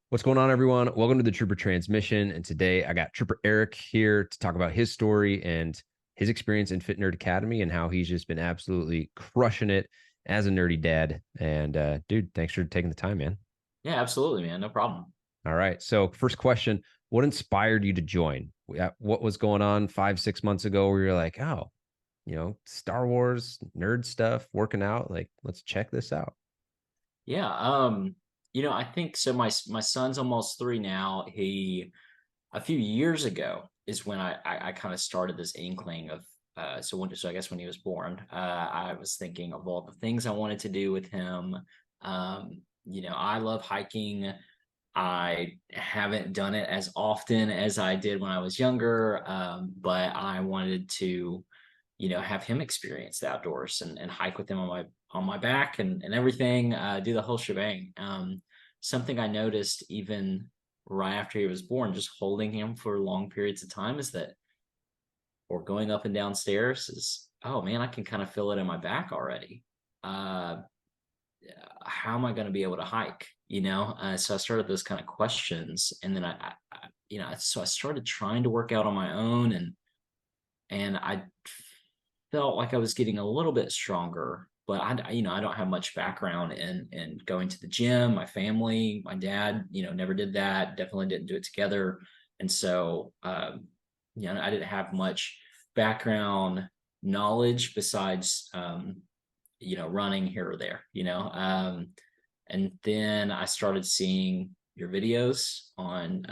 What's going on, everyone? Welcome to the Trooper Transmission. And today I got Trooper Eric here to talk about his story and his experience in Fit Nerd Academy and how he's just been absolutely crushing it as a nerdy dad. And dude, thanks for taking the time, man. Yeah, absolutely, man. No problem. All right. So, first question, what inspired you to join? What was going on 5, 6 months ago where you're like, oh, Star Wars, nerd stuff, working out? Like, let's check this out. Yeah, I think so. My son's almost 3 now. He A few years ago is when I kind of started this inkling of so I guess when he was born, I was thinking of all the things I wanted to do with him. I love hiking. I haven't done it as often as I did when I was younger, but I wanted to have him experience the outdoors and hike with him on my back and everything, do the whole shebang. Something I noticed even right after he was born, just holding him for long periods of time, is that, or going up and down stairs, is, oh man, I can kind of feel it in my back already. Uh, how am I going to be able to hike? So I started those kind of questions, and then so I started trying to work out on my own, and I felt like I was getting a little bit stronger, but I don't have much background in going to the gym. My family, my dad, never did that. Definitely didn't do it together, and so I didn't have much background knowledge besides running here or there. And then I started seeing your videos on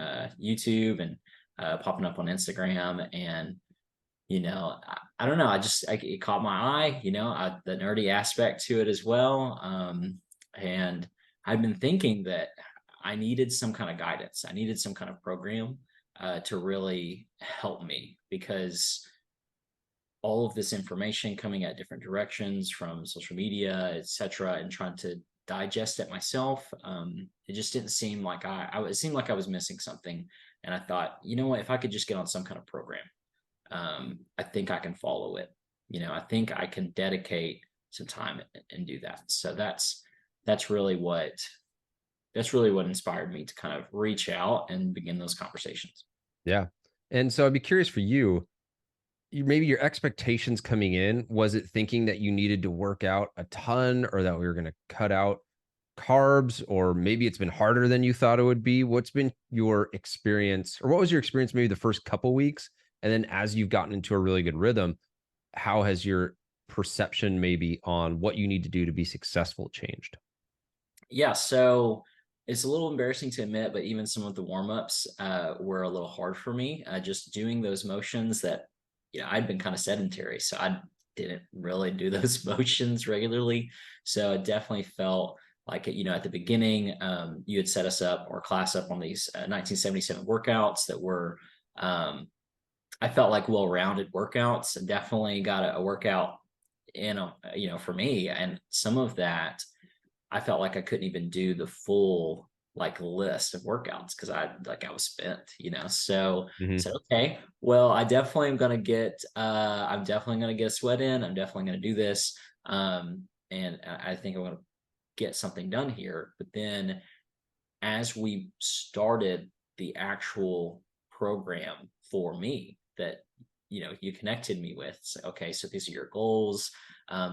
YouTube and popping up on Instagram, and I don't know. It caught my eye, the nerdy aspect to it as well. And I've been thinking that I needed some kind of guidance. I needed some kind of program to really help me, because all of this information coming at different directions from social media, etc., and trying to digest it myself, it just didn't seem like it seemed like I was missing something. And I thought, you know what, if I could just get on some kind of program, I think I can follow it. I think I can dedicate some time and do that. So that's really what that's really what inspired me to kind of reach out and begin those conversations. Yeah. And so I'd be curious for you, maybe your expectations coming in, was it thinking that you needed to work out a ton or that we were going to cut out carbs, or maybe it's been harder than you thought it would be? What's been your experience, or what was your experience maybe the first couple weeks? And then as you've gotten into a really good rhythm, how has your perception maybe on what you need to do to be successful changed? Yeah, so it's a little embarrassing to admit, but even some of the warm-ups were a little hard for me. Just doing those motions that, I'd been kind of sedentary, so I didn't really do those motions regularly. So it definitely felt like, at the beginning, you had set us up or class up on these 1977 workouts that were, I felt like well-rounded workouts. Definitely got a workout in, for me, and some of that I felt like I couldn't even do the full like list of workouts because I was spent, So I Mm-hmm. said, okay, well, I'm definitely gonna get a sweat in. I'm definitely gonna do this. And I think I'm gonna get something done here. But then as we started the actual program for me that you connected me with, so, okay, so these are your goals.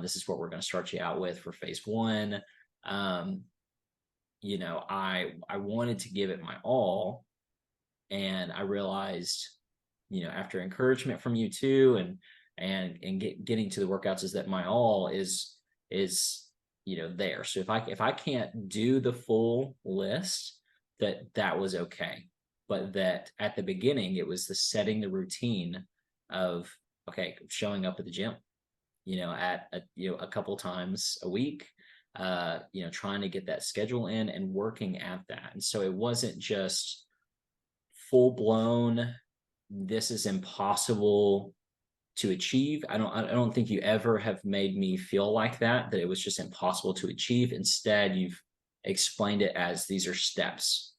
This is what we're going to start you out with for phase one. um, I wanted to give it my all, and I realized, after encouragement from you too, and getting to the workouts, is that my all is there. So if I can't do the full list, that was okay, but that at the beginning it was the setting the routine of, okay, showing up at the gym, at a couple times a week, trying to get that schedule in and working at that. And so it wasn't just full blown, this is impossible to achieve. I don't think you ever have made me feel like that it was just impossible to achieve. Instead, you've explained it as, these are steps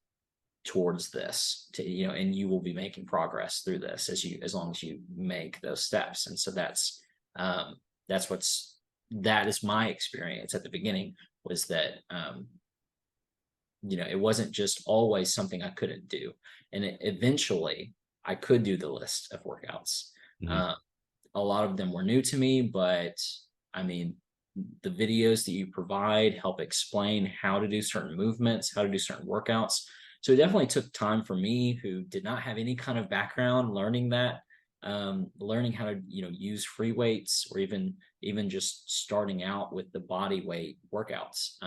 towards this, and you will be making progress through this as long as you make those steps. And so um that is my experience at the beginning, was that it wasn't just always something I couldn't do. And eventually I could do the list of workouts. Mhm. Uh, a lot of them were new to me, but I mean, the videos that you provide help explain how to do certain movements, how to do certain workouts. So it definitely took time for me, who did not have any kind of background learning that, learning how to use free weights, or even just starting out with the body weight workouts.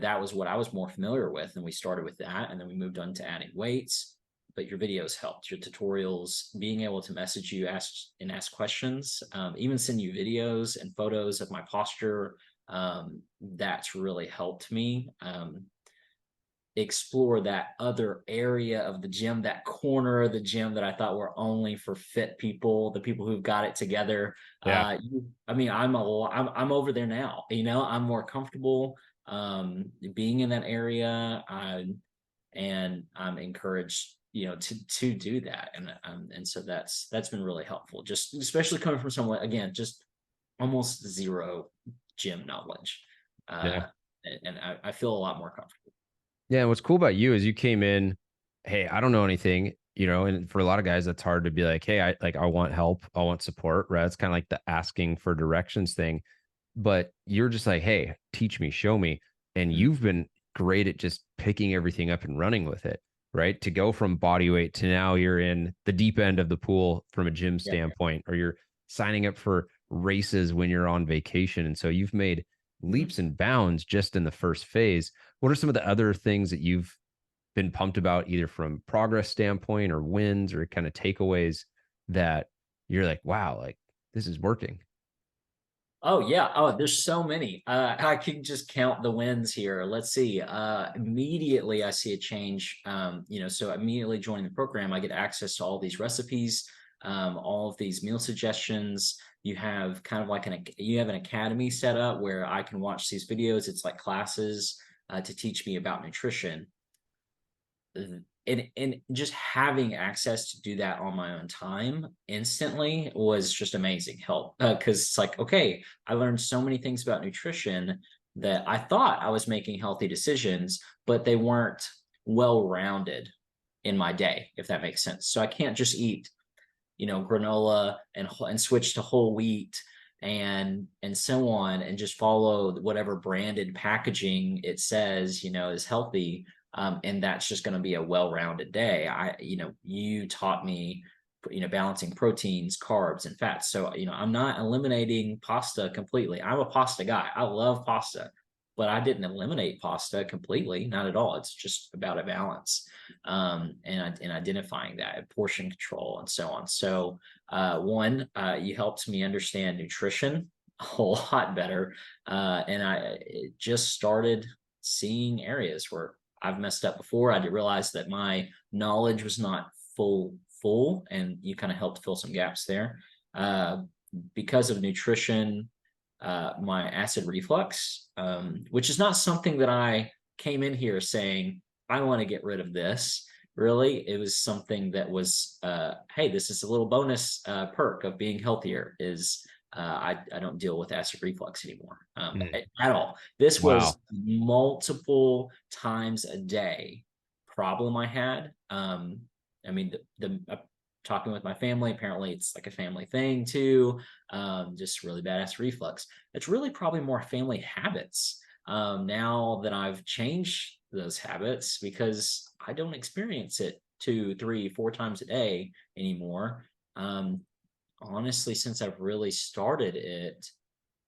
That was what I was more familiar with, and we started with that, and then we moved on to adding weights. But your videos helped, your tutorials, being able to message you, ask questions, even send you videos and photos of my posture. That's really helped me explore that other area of the gym, that corner of the gym that I thought were only for fit people, the people who've got it together. Yeah. I mean, I'm over there now. I'm more comfortable being in that area, and I'm encouraged, to do that, and so that's been really helpful. Just especially coming from someone, again, just almost zero gym knowledge, Yeah. uh, and I feel a lot more comfortable. Yeah, and what's cool about you is you came in, hey, I don't know anything, and for a lot of guys, that's hard to be like, hey, I want help, I want support, right? It's kind of like the asking for directions thing. But you're just like, hey, teach me, show me. And Mhm. you've been great at just picking everything up and running with it, right? To go from body weight to now you're in the deep end of the pool from a gym Yeah. standpoint, or you're signing up for races when you're on vacation. And so you've made Mhm. leaps and bounds just in the first phase. What are some of the other things that you've been pumped about, either from progress standpoint or wins or kind of takeaways that you're like, wow, like this is working? Oh yeah. Oh, there's so many. I can just count the wins here. Let's see. Immediately I see a change. So immediately joining the program, I get access to all these recipes, all of these meal suggestions. You have kind of like you have an academy set up where I can watch these videos. It's like classes to teach me about nutrition. And just having access to do that on my own time instantly was just amazing help, because it's like, okay, I learned so many things about nutrition that I thought I was making healthy decisions, but they weren't well rounded in my day, if that makes sense. So I can't just eat granola and switch to whole wheat and so on, and just follow whatever branded packaging it says is healthy. And that's just going to be a well-rounded day. You taught me balancing proteins, carbs, and fats. So I'm not eliminating pasta completely. I'm a pasta guy. I love pasta, but I didn't eliminate pasta completely, not at all. It's just about a balance, and identifying that portion control and so on. So one, you helped me understand nutrition a whole lot better, and I just started seeing areas where I've messed up before. I didn't realize that my knowledge was not full, and you kind of helped fill some gaps there. Uh, because of nutrition, my acid reflux, which is not something that I came in here saying, I want to get rid of this. Really, it was something that was, hey, this is a little bonus perk of being healthier. I don't deal with acid reflux anymore, Mm. at all. This Wow. was multiple times a day problem I had. I mean, talking with my family, apparently it's like a family thing too. Just really bad acid reflux. It's really probably more family habits, now that I've changed those habits, because I don't experience it 2, 3, 4 times a day anymore. Um, Honestly, since I've really started it,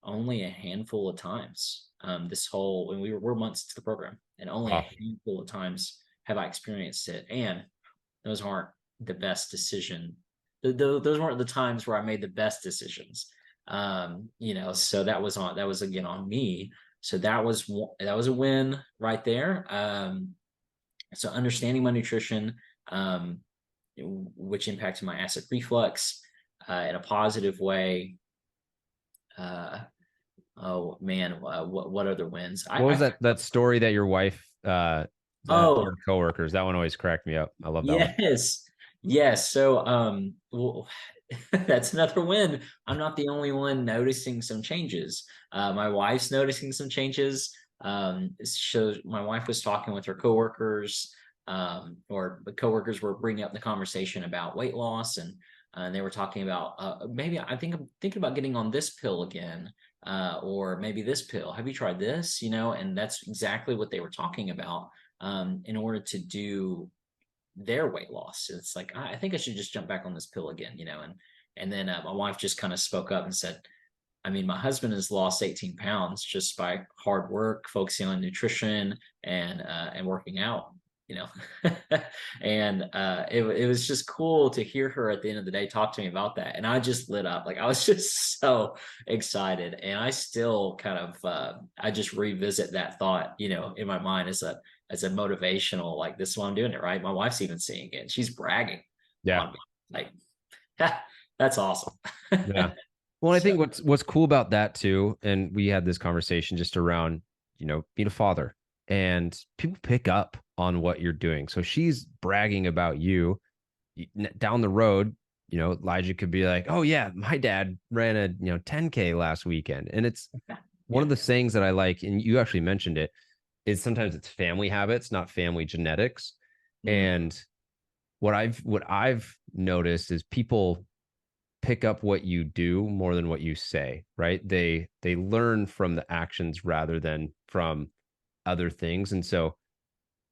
only a handful of times. When we're months into the program, and only a Wow. handful of times have I experienced it. And those aren't the best decision. Those weren't the times where I made the best decisions. So that was again on me. So that was a win right there. So understanding my nutrition, um, which impacted my acid reflux in a positive way. Uh, oh man, what other wins? What was that story that your wife that Oh, your coworkers, that one always cracked me up. I love that one. yes. Yes. So, well, that's another win. I'm not the only one noticing some changes. My wife's noticing some changes. shows my wife was talking with her coworkers, or the coworkers were bringing up the conversation about weight loss, and they were talking about, maybe I think I'm thinking about getting on this pill again, or maybe this pill. Have you tried this? And that's exactly what they were talking about, in order to do their weight loss. It's like, I think I should just jump back on this pill again, and then my wife just kind of spoke up and said, I mean, my husband has lost 18 pounds just by hard work, focusing on nutrition and working out, you know. And it was just cool to hear her at the end of the day talk to me about that. And I just lit up. Like, I was just so excited. And I still kind of I just revisit that thought, in my mind as a motivational, like, this is why I'm doing it, right? My wife's even seeing it. She's bragging Yeah. on me. Like, that's awesome. Yeah. Well, I So think what's cool about that too, and we had this conversation just around, being a father, and people pick up on what you're doing. So she's bragging about you. Down the road, Elijah could be like, "Oh yeah, my dad ran a 10K last weekend," and it's one yeah. of the sayings that I like, and you actually mentioned it, is sometimes it's family habits, not family genetics. Mhm. And what I've noticed is people pick up what you do more than what you say, right? They learn from the actions rather than from other things. And so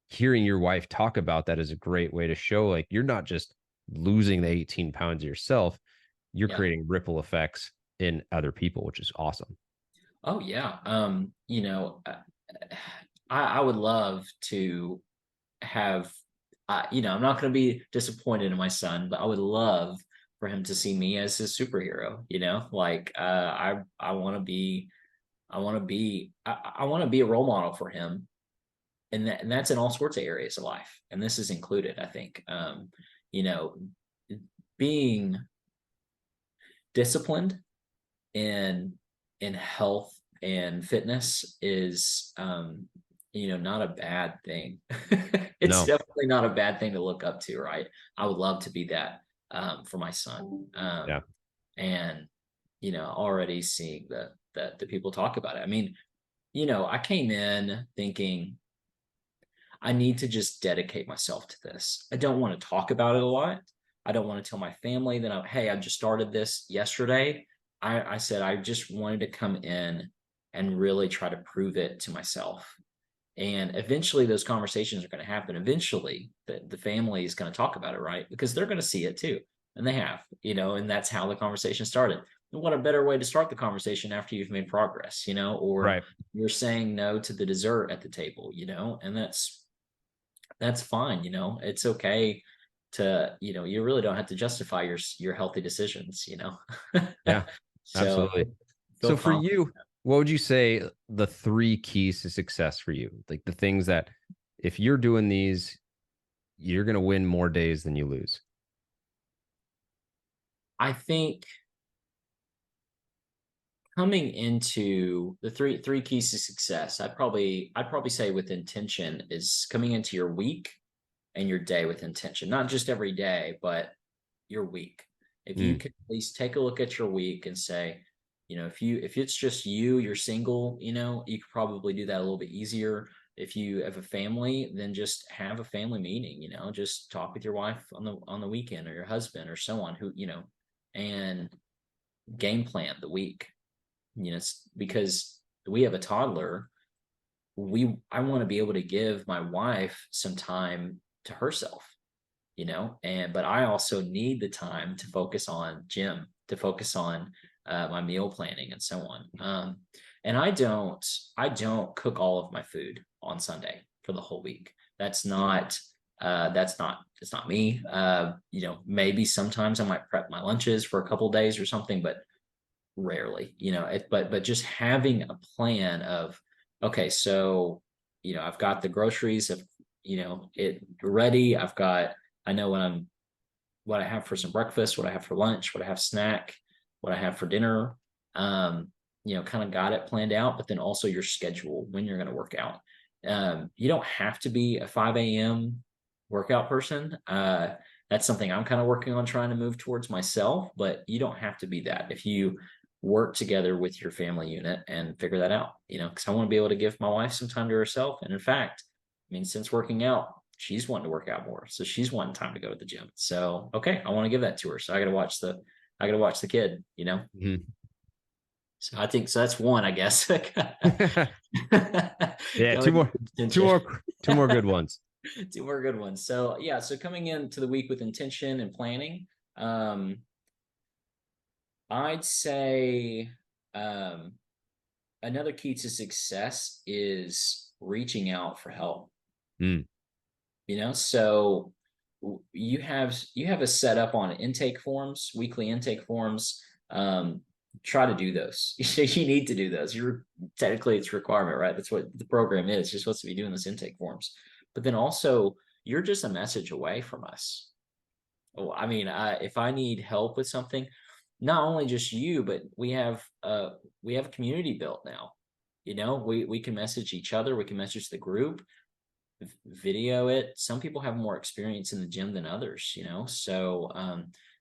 hearing your wife talk about that is a great way to show, like, you're not just losing the 18 pounds yourself, you're Yeah. creating ripple effects in other people, which is awesome. Oh yeah. I would love to have, I'm not going to be disappointed in my son, but I would love for him to see me as his superhero. Like, I want to be, I want to be a role model for him, and that's in all sorts of areas of life, and this is included. I think, you know, being disciplined in health and fitness is, not a bad thing. It's No. definitely not a bad thing to look up to, right? I would love to be that, for my son, Yeah. and already seeing the people talk about it. I mean, I came in thinking I need to just dedicate myself to this. I don't want to talk about it a lot. I don't want to tell my family that hey, I just started this yesterday. I said I just wanted to come in and really try to prove it to myself. And eventually those conversations are going to happen. Eventually the family is going to talk about it, right? Because they're going to see it too. And they have, and that's how the conversation started. And what a better way to start the conversation after you've made progress, or Right. you're saying no to the dessert at the table, and that's fine. It's okay to, you really don't have to justify your healthy decisions. Yeah. So Absolutely. feel So for confident. you, what would you say the three keys to success for you? Like the things that if you're doing these, you're going to win more days than you lose. I think coming into the three keys to success, I'd probably say with intention is coming into your week and your day with intention, not just every day, but your week. If you Mm, can at least take a look at your week and say, if it's just you're single, you could probably do that a little bit easier. If you have a family, then just have a family meeting, just talk with your wife on the weekend, or your husband, or so on, who, and game plan the week. Because we have a toddler, I want to be able to give my wife some time to herself, but I also need the time to focus on gym, to focus on my meal planning, and so on. And I don't cook all of my food on Sunday for the whole week. It's not me. Maybe sometimes I might prep my lunches for a couple days or something, but rarely. But just having a plan of, okay, so I've got the groceries of, it ready. I know what I have for some breakfast, what I have for lunch, what I have snack, what I have for dinner. Kind of got it planned out, but then also your schedule when you're going to work out. You don't have to be a 5 a.m. workout person. That's something I'm kind of working on trying to move towards myself, but you don't have to be that. If you work together with your family unit and figure that out, because I want to be able to give my wife some time to herself. And in fact, I mean, since working out, she's wanting to work out more. So she's wanting time to go to the gym. So, okay, I want to give that to her. So I got to watch the kid, Mhm. So I think, so that's one, I guess. Yeah, Going with two intention. more, two more good ones. Two more good ones. So yeah, so coming into the week with intention and planning, um, I'd say um, another key to success is reaching out for help. Mm. So you have a setup on intake forms, weekly intake forms. Try to do those. You need to do those. You're technically it's a requirement, right? That's what the program is. You're supposed to be doing this intake forms, but then also you're just a message away from us. Oh, I mean, if I need help with something, not only just you, but we have a community built now. We can message each other, we can message the group, video it. Some people have more experience in the gym than others, So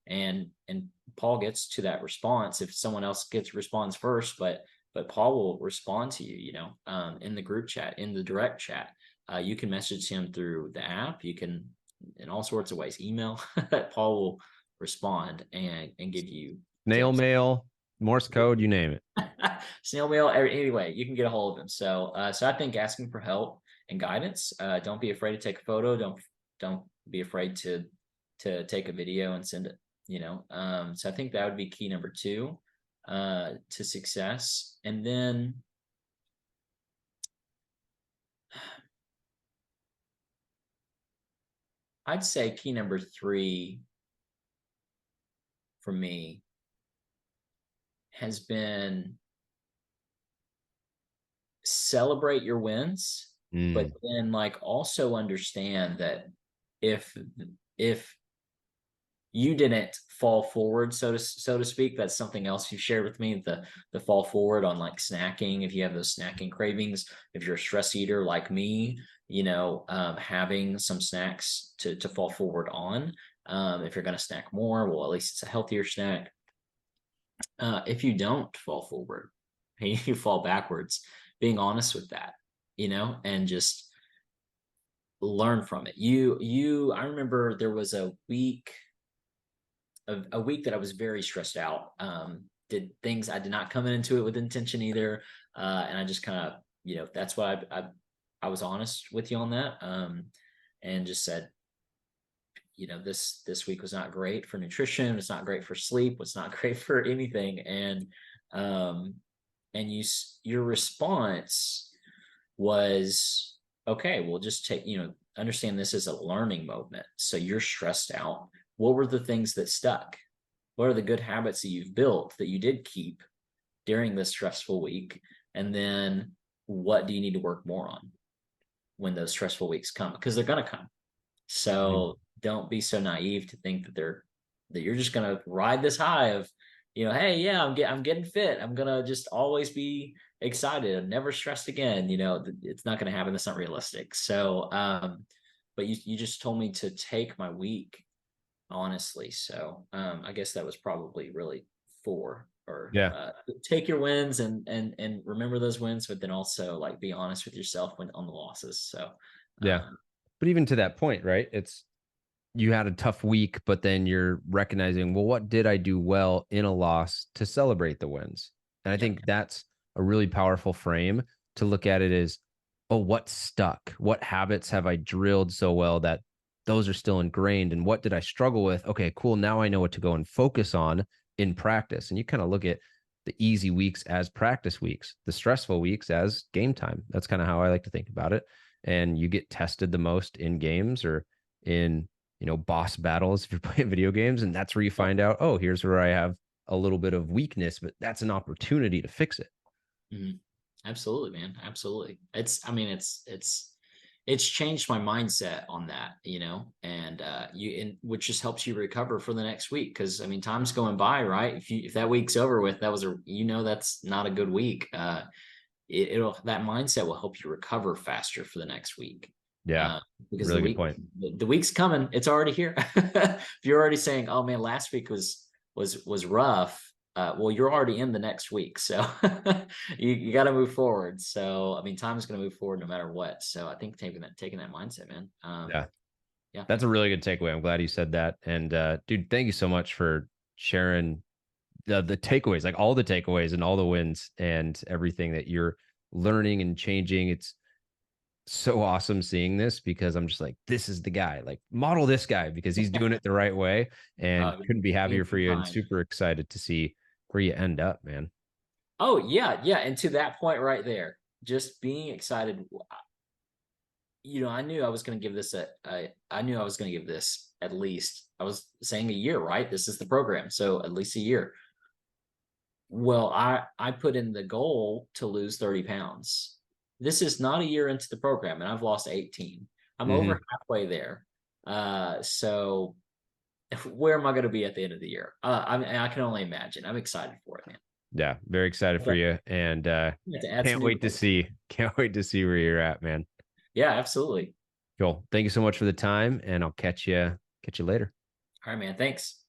and Paul gets to that response if someone else gets responds first, but Paul will respond to you, in the group chat, in the direct chat. You can message him through the app. You can in all sorts of ways, email. Paul will respond and give you Snail tips. mail, Morse code, you name it. Snail mail, anyway, you can get a hold of him. So I think asking for help and guidance. Don't be afraid to take a photo. Don't be afraid to take a video and send it. So I think that would be key number two to success. And then I'd say key number three for me has been celebrate your wins, but Mm. then like also understand that if if you didn't fall forward, so to speak, that's something else you shared with me, the fall forward on like snacking. If you have those snacking cravings, if you're a stress eater like me, having some snacks to fall forward on. If you're going to snack more, well, at least it's a healthier snack. If you don't fall forward, you fall backwards, being honest with that, and just learn from it. I remember there was a week that I was very stressed out. Did things I did not come into it with intention either, and I just kind of, that's why I was honest with you on that, and just said, this week was not great for nutrition. It's not great for sleep. It's not great for anything. Um, and your response was, okay, well, just understand this as a learning moment. So you're stressed out. What were the things that stuck? What are the good habits that you've built that you did keep during this stressful week? And then what do you need to work more on when those stressful weeks come? Because they're going to come. Mm. So don't be so naive to think that you're just gonna ride this high of, hey, yeah, I'm getting fit. I'm gonna just always be excited. I'm never stressed again. It's not gonna happen. That's not realistic. So, but you just told me to take my week honestly. So, I guess that was probably really four or Yeah. take your wins and remember those wins, but then also like be honest with yourself when on the losses. So, Yeah. um, But even to that point, right? It's you had a tough week, but then you're recognizing, well, what did I do well in a loss to celebrate the wins? And I yeah. think that's a really powerful frame to look at it as, oh, what stuck? What habits have I drilled so well that those are still ingrained? And what did I struggle with? Okay, cool. Now I know what to go and focus on in practice. And you kind of look at the easy weeks as practice weeks, the stressful weeks as game time. That's kind of how I like to think about it. And you get tested the most in games or in boss battles if you're playing video games, and that's where you Yeah. find out, oh, here's where I have a little bit of weakness, but that's an opportunity to fix it. Mhm. Absolutely, man. Absolutely. I mean, it's changed my mindset on that, and which just helps you recover for the next week. Cause I mean, time's going by, right? If that week's over with, that's not a good week. It'll that mindset will help you recover faster for the next week. Yeah, Uh, because really good point. the week's coming, it's already here. If you're already saying, "Oh man, last week was rough," well, you're already in the next week, so you got to move forward. So I mean, time is going to move forward no matter what. So I think taking that mindset, man. Yeah. Yeah, That's a really good takeaway. I'm glad you said that. And dude, thank you so much for sharing the takeaways, like all the takeaways and all the wins and everything that you're learning and changing. It's so awesome seeing this because I'm just like, this is the guy. Like, model this guy because he's doing it the right way. And couldn't be being happier for too you and kind. super excited to see where you end up, man. Oh yeah, yeah. And to that point right there, just being excited. I knew I was going to give this I knew I was going to give this at least. I was saying a year, right? This is the program, so at least a year. Well, I put in the goal to lose 30 pounds. This is not a year into the program, and I've lost 18. I'm over Hmm. halfway there. So where am I going to be at the end of the year? I can only imagine. I'm excited for it, man. Yeah, very excited for Okay. you. And You have to add some can't new wait to goals. see. Can't wait to see where you're at, man. Yeah, absolutely. Cool. Thank you so much for the time, and I'll catch you later. All right, man. Thanks.